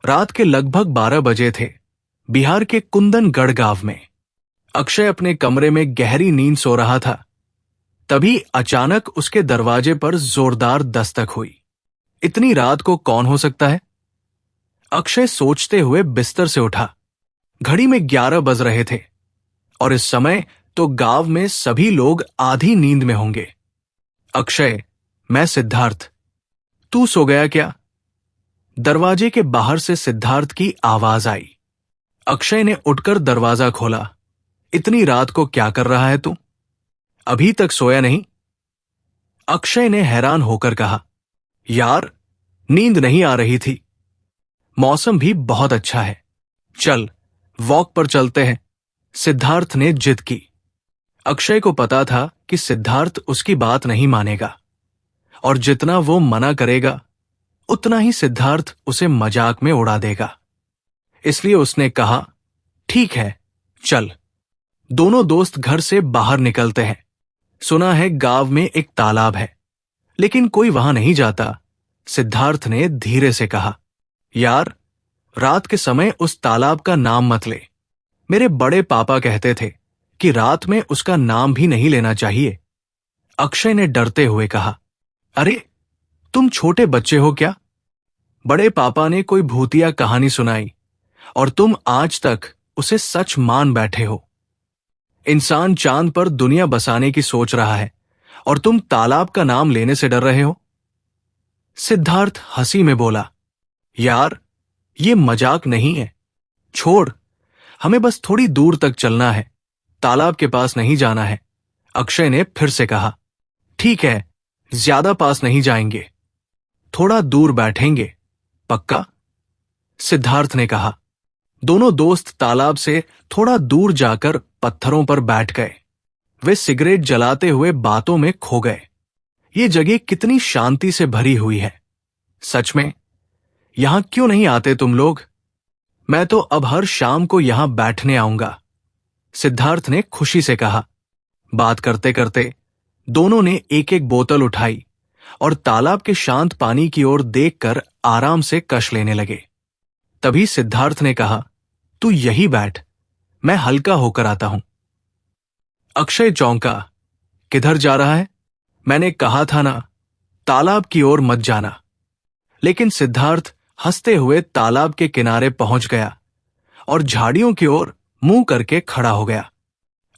रात के लगभग 12 बजे थे। बिहार के कुंदनगढ़ गांव में अक्षय अपने कमरे में गहरी नींद सो रहा था। तभी अचानक उसके दरवाजे पर जोरदार दस्तक हुई। इतनी रात को कौन हो सकता है? अक्षय सोचते हुए बिस्तर से उठा। घड़ी में 11 बज रहे थे और इस समय तो गांव में सभी लोग आधी नींद में होंगे। अक्षय, मैं सिद्धार्थ। तू सो गया क्या? दरवाजे के बाहर से सिद्धार्थ की आवाज आई। अक्षय ने उठकर दरवाजा खोला। इतनी रात को क्या कर रहा है तू? अभी तक सोया नहीं? अक्षय ने हैरान होकर कहा, यार, नींद नहीं आ रही थी। मौसम भी बहुत अच्छा है, चल वॉक पर चलते हैं, सिद्धार्थ ने जिद की। अक्षय को पता था कि सिद्धार्थ उसकी बात नहीं मानेगा और जितना वो मना करेगा उतना ही सिद्धार्थ उसे मजाक में उड़ा देगा। इसलिए उसने कहा, ठीक है, चल। दोनों दोस्त घर से बाहर निकलते हैं। सुना है गांव में एक तालाब है, लेकिन कोई वहां नहीं जाता। सिद्धार्थ ने धीरे से कहा, यार, रात के समय उस तालाब का नाम मत ले। मेरे बड़े पापा कहते थे कि रात में उसका नाम भी नहीं लेना चाहिए। अक्षय ने डरते हुए कहा, अरे, तुम छोटे बच्चे हो क्या? बड़े पापा ने कोई भूतिया कहानी सुनाई और तुम आज तक उसे सच मान बैठे हो। इंसान चांद पर दुनिया बसाने की सोच रहा है और तुम तालाब का नाम लेने से डर रहे हो। सिद्धार्थ हंसी में बोला, यार, ये मजाक नहीं है, छोड़। हमें बस थोड़ी दूर तक चलना है, तालाब के पास नहीं जाना है। अक्षय ने फिर से कहा, ठीक है, ज्यादा पास नहीं जाएंगे, थोड़ा दूर बैठेंगे, पक्का? सिद्धार्थ ने कहा। दोनों दोस्त तालाब से थोड़ा दूर जाकर पत्थरों पर बैठ गए। वे सिगरेट जलाते हुए बातों में खो गए। ये जगह कितनी शांति से भरी हुई है। सच में, यहां क्यों नहीं आते तुम लोग? मैं तो अब हर शाम को यहां बैठने आऊंगा, सिद्धार्थ ने खुशी से कहा। बात करते करते दोनों ने एक एक बोतल उठाई और तालाब के शांत पानी की ओर देखकर आराम से कश लेने लगे। तभी सिद्धार्थ ने कहा, तू यही बैठ, मैं हल्का होकर आता हूं। अक्षय चौंका। किधर जा रहा है? मैंने कहा था ना, तालाब की ओर मत जाना। लेकिन सिद्धार्थ हंसते हुए तालाब के किनारे पहुंच गया और झाड़ियों की ओर मुंह करके खड़ा हो गया।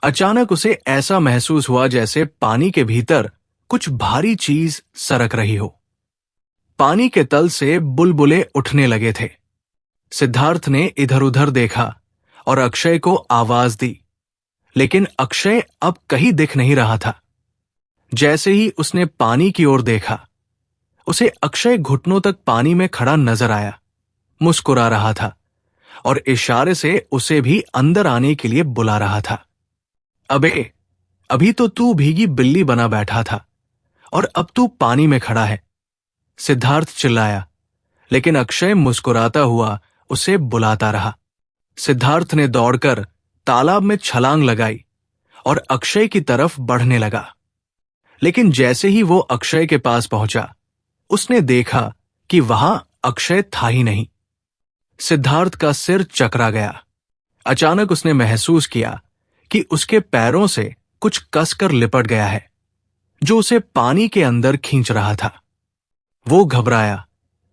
अचानक उसे ऐसा महसूस हुआ जैसे पानी के भीतर कुछ भारी चीज सरक रही हो। पानी के तल से बुलबुले उठने लगे थे। सिद्धार्थ ने इधर उधर देखा और अक्षय को आवाज दी, लेकिन अक्षय अब कहीं दिख नहीं रहा था। जैसे ही उसने पानी की ओर देखा, उसे अक्षय घुटनों तक पानी में खड़ा नजर आया, मुस्कुरा रहा था और इशारे से उसे भी अंदर आने के लिए बुला रहा था। अबे, अभी तो तू भीगी बिल्ली बना बैठा था और अब तू पानी में खड़ा है, सिद्धार्थ चिल्लाया। लेकिन अक्षय मुस्कुराता हुआ उसे बुलाता रहा। सिद्धार्थ ने दौड़कर तालाब में छलांग लगाई और अक्षय की तरफ बढ़ने लगा। लेकिन जैसे ही वो अक्षय के पास पहुंचा, उसने देखा कि वहां अक्षय था ही नहीं। सिद्धार्थ का सिर चकरा गया। अचानक उसने महसूस किया कि उसके पैरों से कुछ कसकर लिपट गया है, जो उसे पानी के अंदर खींच रहा था। वो घबराया।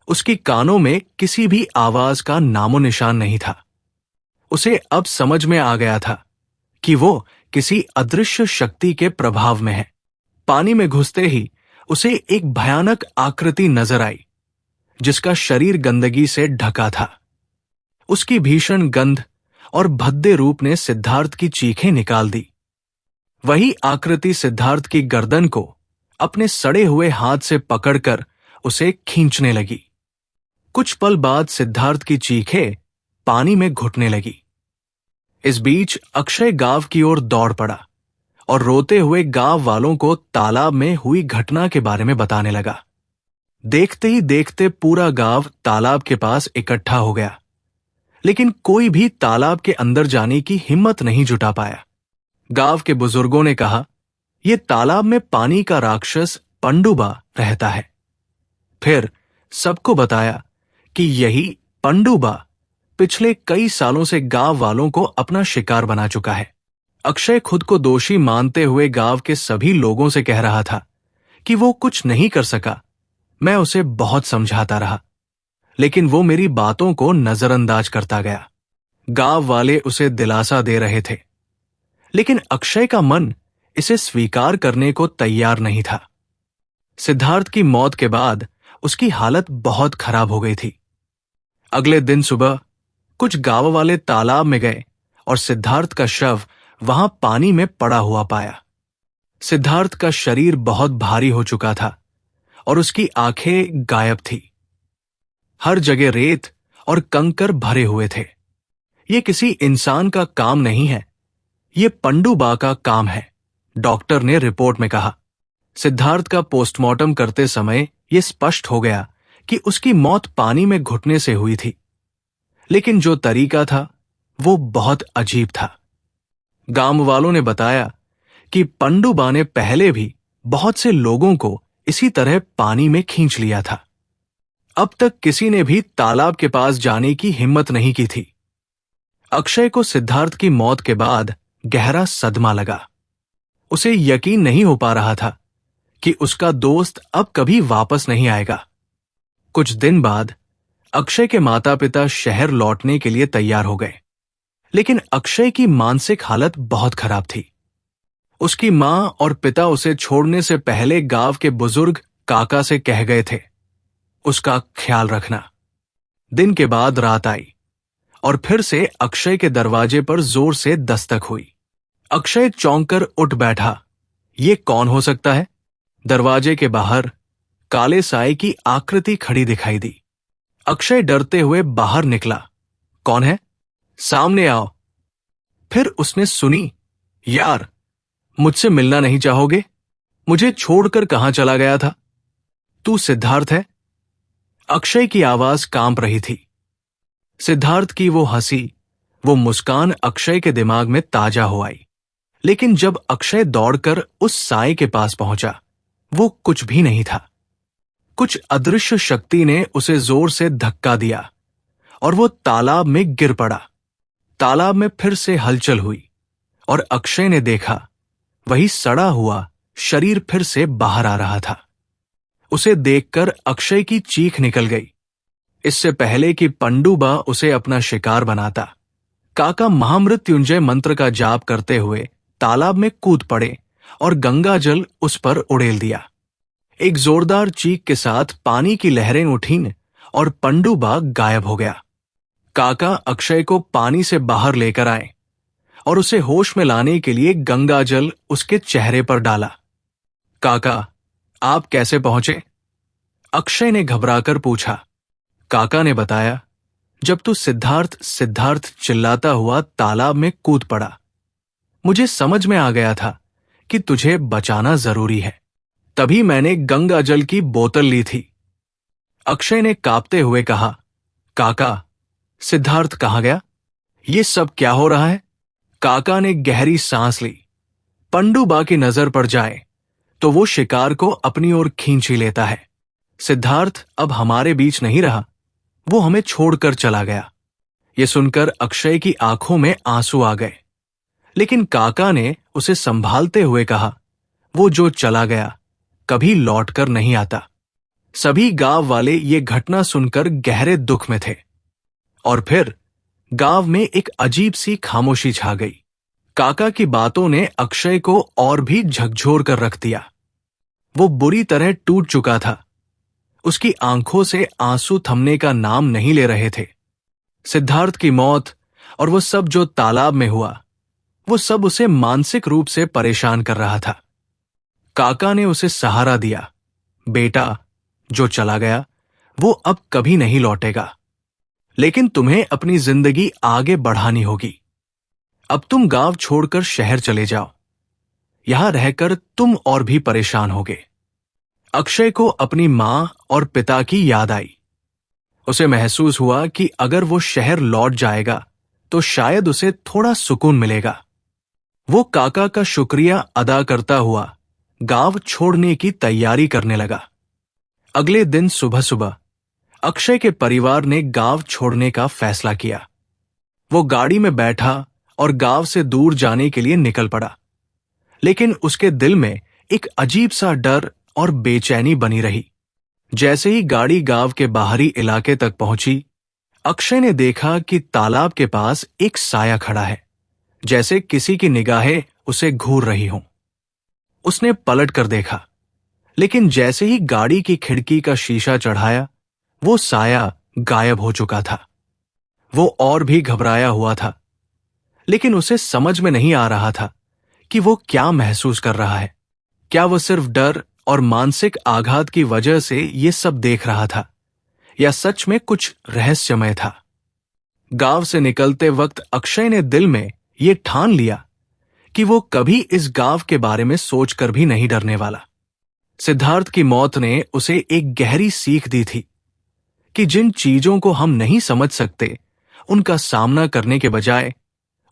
उसकी कानों में किसी भी आवाज का नामो निशान नहीं था। उसे अब समझ में आ गया था कि वो किसी अदृश्य शक्ति के प्रभाव में है। पानी में घुसते ही उसे एक भयानक आकृति नजर आई, जिसका शरीर गंदगी से ढका था। उसकी भीषण गंध और भद्दे रूप ने सिद्धार्थ की चीखें निकाल दी। वही आकृति सिद्धार्थ की गर्दन को अपने सड़े हुए हाथ से पकड़कर उसे खींचने लगी। कुछ पल बाद सिद्धार्थ की चीखें पानी में घुटने लगी। इस बीच अक्षय गांव की ओर दौड़ पड़ा और रोते हुए गांव वालों को तालाब में हुई घटना के बारे में बताने लगा। देखते ही देखते पूरा गांव तालाब के पास इकट्ठा हो गया, लेकिन कोई भी तालाब के अंदर जाने की हिम्मत नहीं जुटा पाया। गांव के बुजुर्गों ने कहा, यह तालाब में पानी का राक्षस पंडुबा रहता है। फिर सबको बताया कि यही पंडुबा पिछले कई सालों से गांव वालों को अपना शिकार बना चुका है। अक्षय खुद को दोषी मानते हुए गांव के सभी लोगों से कह रहा था कि वो कुछ नहीं कर सका। मैं उसे बहुत समझाता रहा, लेकिन वो मेरी बातों को नजरअंदाज करता गया। गांव वाले उसे दिलासा दे रहे थे, लेकिन अक्षय का मन इसे स्वीकार करने को तैयार नहीं था। सिद्धार्थ की मौत के बाद उसकी हालत बहुत खराब हो गई थी। अगले दिन सुबह कुछ गांव वाले तालाब में गए और सिद्धार्थ का शव वहां पानी में पड़ा हुआ पाया। सिद्धार्थ का शरीर बहुत भारी हो चुका था और उसकी आंखें गायब थी। हर जगह रेत और कंकर भरे हुए थे। ये किसी इंसान का काम नहीं है, ये पंडुबा का काम है, डॉक्टर ने रिपोर्ट में कहा। सिद्धार्थ का पोस्टमार्टम करते समय यह स्पष्ट हो गया कि उसकी मौत पानी में घुटने से हुई थी, लेकिन जो तरीका था वो बहुत अजीब था। गांव वालों ने बताया कि पंडुबा ने पहले भी बहुत से लोगों को इसी तरह पानी में खींच लिया था। अब तक किसी ने भी तालाब के पास जाने की हिम्मत नहीं की थी। अक्षय को सिद्धार्थ की मौत के बाद गहरा सदमा लगा। उसे यकीन नहीं हो पा रहा था कि उसका दोस्त अब कभी वापस नहीं आएगा। कुछ दिन बाद अक्षय के माता पिता शहर लौटने के लिए तैयार हो गए, लेकिन अक्षय की मानसिक हालत बहुत खराब थी। उसकी मां और पिता उसे छोड़ने से पहले गांव के बुजुर्ग काका से कह गए थे, उसका ख्याल रखना। दिन के बाद रात आई और फिर से अक्षय के दरवाजे पर जोर से दस्तक हुई। अक्षय चौंक कर उठ बैठा। ये कौन हो सकता है? दरवाजे के बाहर काले साए की आकृति खड़ी दिखाई दी। अक्षय डरते हुए बाहर निकला। कौन है? सामने आओ। फिर उसने सुनी, यार, मुझसे मिलना नहीं चाहोगे? मुझे छोड़कर कहां चला गया था? तू सिद्धार्थ है? अक्षय की आवाज कांप रही थी। सिद्धार्थ की वो हंसी, वो मुस्कान अक्षय के दिमाग में ताजा हो आई। लेकिन जब अक्षय दौड़कर उस साए के पास पहुंचा, वो कुछ भी नहीं था। कुछ अदृश्य शक्ति ने उसे जोर से धक्का दिया और वो तालाब में गिर पड़ा। तालाब में फिर से हलचल हुई और अक्षय ने देखा, वही सड़ा हुआ शरीर फिर से बाहर आ रहा था। उसे देखकर अक्षय की चीख निकल गई। इससे पहले कि पंडुबा उसे अपना शिकार बनाता, काका महामृत्युंजय मंत्र का जाप करते हुए तालाब में कूद पड़े और गंगा जल उस पर उड़ेल दिया। एक जोरदार चीख के साथ पानी की लहरें उठीं और पंडुबा गायब हो गया। काका अक्षय को पानी से बाहर लेकर आए और उसे होश में लाने के लिए गंगा जल उसके चेहरे पर डाला। काका, आप कैसे पहुंचे? अक्षय ने घबराकर पूछा। काका ने बताया, जब तू सिद्धार्थ सिद्धार्थ चिल्लाता हुआ तालाब में कूद पड़ा, मुझे समझ में आ गया था कि तुझे बचाना जरूरी है। तभी मैंने गंगा जल की बोतल ली थी। अक्षय ने कांपते हुए कहा, काका, सिद्धार्थ कहाँ गया? ये सब क्या हो रहा है? काका ने गहरी सांस ली। पंडुबा की नजर पड़ जाए तो वो शिकार को अपनी ओर खींच ही लेता है। सिद्धार्थ अब हमारे बीच नहीं रहा, वो हमें छोड़कर चला गया। ये सुनकर अक्षय की आंखों में आंसू आ गए, लेकिन काका ने उसे संभालते हुए कहा, वो जो चला गया कभी लौटकर नहीं आता। सभी गांव वाले ये घटना सुनकर गहरे दुख में थे और फिर गांव में एक अजीब सी खामोशी छा गई। काका की बातों ने अक्षय को और भी झकझोर कर रख दिया। वो बुरी तरह टूट चुका था। उसकी आंखों से आंसू थमने का नाम नहीं ले रहे थे। सिद्धार्थ की मौत और वो सब जो तालाब में हुआ, वो सब उसे मानसिक रूप से परेशान कर रहा था। काका ने उसे सहारा दिया, बेटा, जो चला गया वो अब कभी नहीं लौटेगा, लेकिन तुम्हें अपनी जिंदगी आगे बढ़ानी होगी। अब तुम गांव छोड़कर शहर चले जाओ, यहां रहकर तुम और भी परेशान होगे। अक्षय को अपनी मां और पिता की याद आई। उसे महसूस हुआ कि अगर वो शहर लौट जाएगा तो शायद उसे थोड़ा सुकून मिलेगा। वो काका का शुक्रिया अदा करता हुआ गांव छोड़ने की तैयारी करने लगा। अगले दिन सुबह सुबह अक्षय के परिवार ने गांव छोड़ने का फैसला किया। वो गाड़ी में बैठा और गांव से दूर जाने के लिए निकल पड़ा, लेकिन उसके दिल में एक अजीब सा डर और बेचैनी बनी रही। जैसे ही गाड़ी गांव के बाहरी इलाके तक पहुंची, अक्षय ने देखा कि तालाब के पास एक साया खड़ा है, जैसे किसी की निगाहें उसे घूर रही हों। उसने पलट कर देखा, लेकिन जैसे ही गाड़ी की खिड़की का शीशा चढ़ाया, वो साया गायब हो चुका था। वो और भी घबराया हुआ था, लेकिन उसे समझ में नहीं आ रहा था कि वो क्या महसूस कर रहा है। क्या वो सिर्फ डर और मानसिक आघात की वजह से ये सब देख रहा था, या सच में कुछ रहस्यमय था? गांव से निकलते वक्त अक्षय ने दिल में ये ठान लिया कि वो कभी इस गांव के बारे में सोचकर भी नहीं डरने वाला। सिद्धार्थ की मौत ने उसे एक गहरी सीख दी थी कि जिन चीजों को हम नहीं समझ सकते, उनका सामना करने के बजाय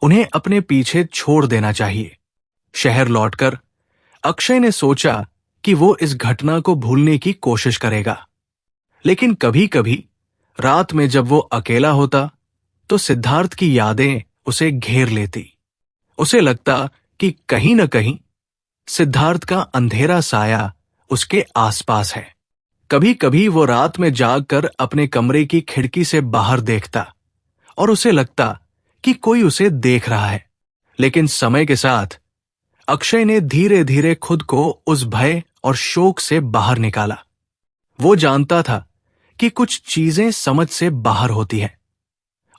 उन्हें अपने पीछे छोड़ देना चाहिए। शहर लौटकर अक्षय ने सोचा कि वो इस घटना को भूलने की कोशिश करेगा, लेकिन कभी कभी रात में जब वो अकेला होता तो सिद्धार्थ की यादें उसे घेर लेती। उसे लगता कि कहीं न कहीं सिद्धार्थ का अंधेरा साया उसके आसपास है। कभी कभी वो रात में जागकर अपने कमरे की खिड़की से बाहर देखता और उसे लगता कि कोई उसे देख रहा है। लेकिन समय के साथ अक्षय ने धीरे धीरे खुद को उस भय और शोक से बाहर निकाला। वो जानता था कि कुछ चीजें समझ से बाहर होती हैं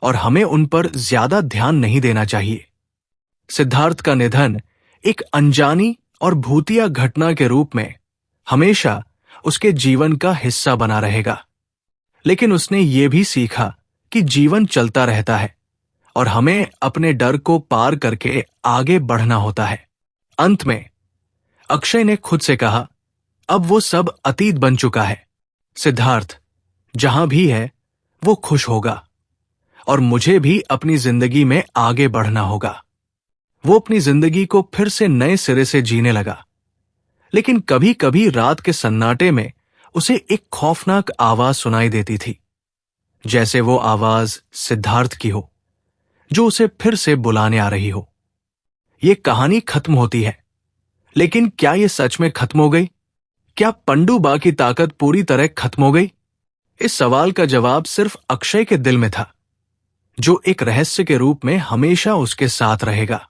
और हमें उन पर ज्यादा ध्यान नहीं देना चाहिए। सिद्धार्थ का निधन एक अनजानी और भूतिया घटना के रूप में हमेशा उसके जीवन का हिस्सा बना रहेगा, लेकिन उसने ये भी सीखा कि जीवन चलता रहता है और हमें अपने डर को पार करके आगे बढ़ना होता है। अंत में अक्षय ने खुद से कहा, अब वो सब अतीत बन चुका है। सिद्धार्थ जहां भी है वो खुश होगा और मुझे भी अपनी जिंदगी में आगे बढ़ना होगा। वो अपनी जिंदगी को फिर से नए सिरे से जीने लगा, लेकिन कभी कभी रात के सन्नाटे में उसे एक खौफनाक आवाज सुनाई देती थी, जैसे वो आवाज सिद्धार्थ की हो, जो उसे फिर से बुलाने आ रही हो। ये कहानी खत्म होती है, लेकिन क्या ये सच में खत्म हो गई? क्या पंडुबा की ताकत पूरी तरह खत्म हो गई? इस सवाल का जवाब सिर्फ अक्षय के दिल में था, जो एक रहस्य के रूप में हमेशा उसके साथ रहेगा।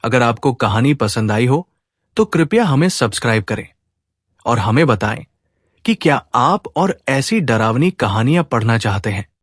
अगर आपको कहानी पसंद आई हो तो कृपया हमें सब्सक्राइब करें और हमें बताएं कि क्या आप और ऐसी डरावनी कहानियां पढ़ना चाहते हैं।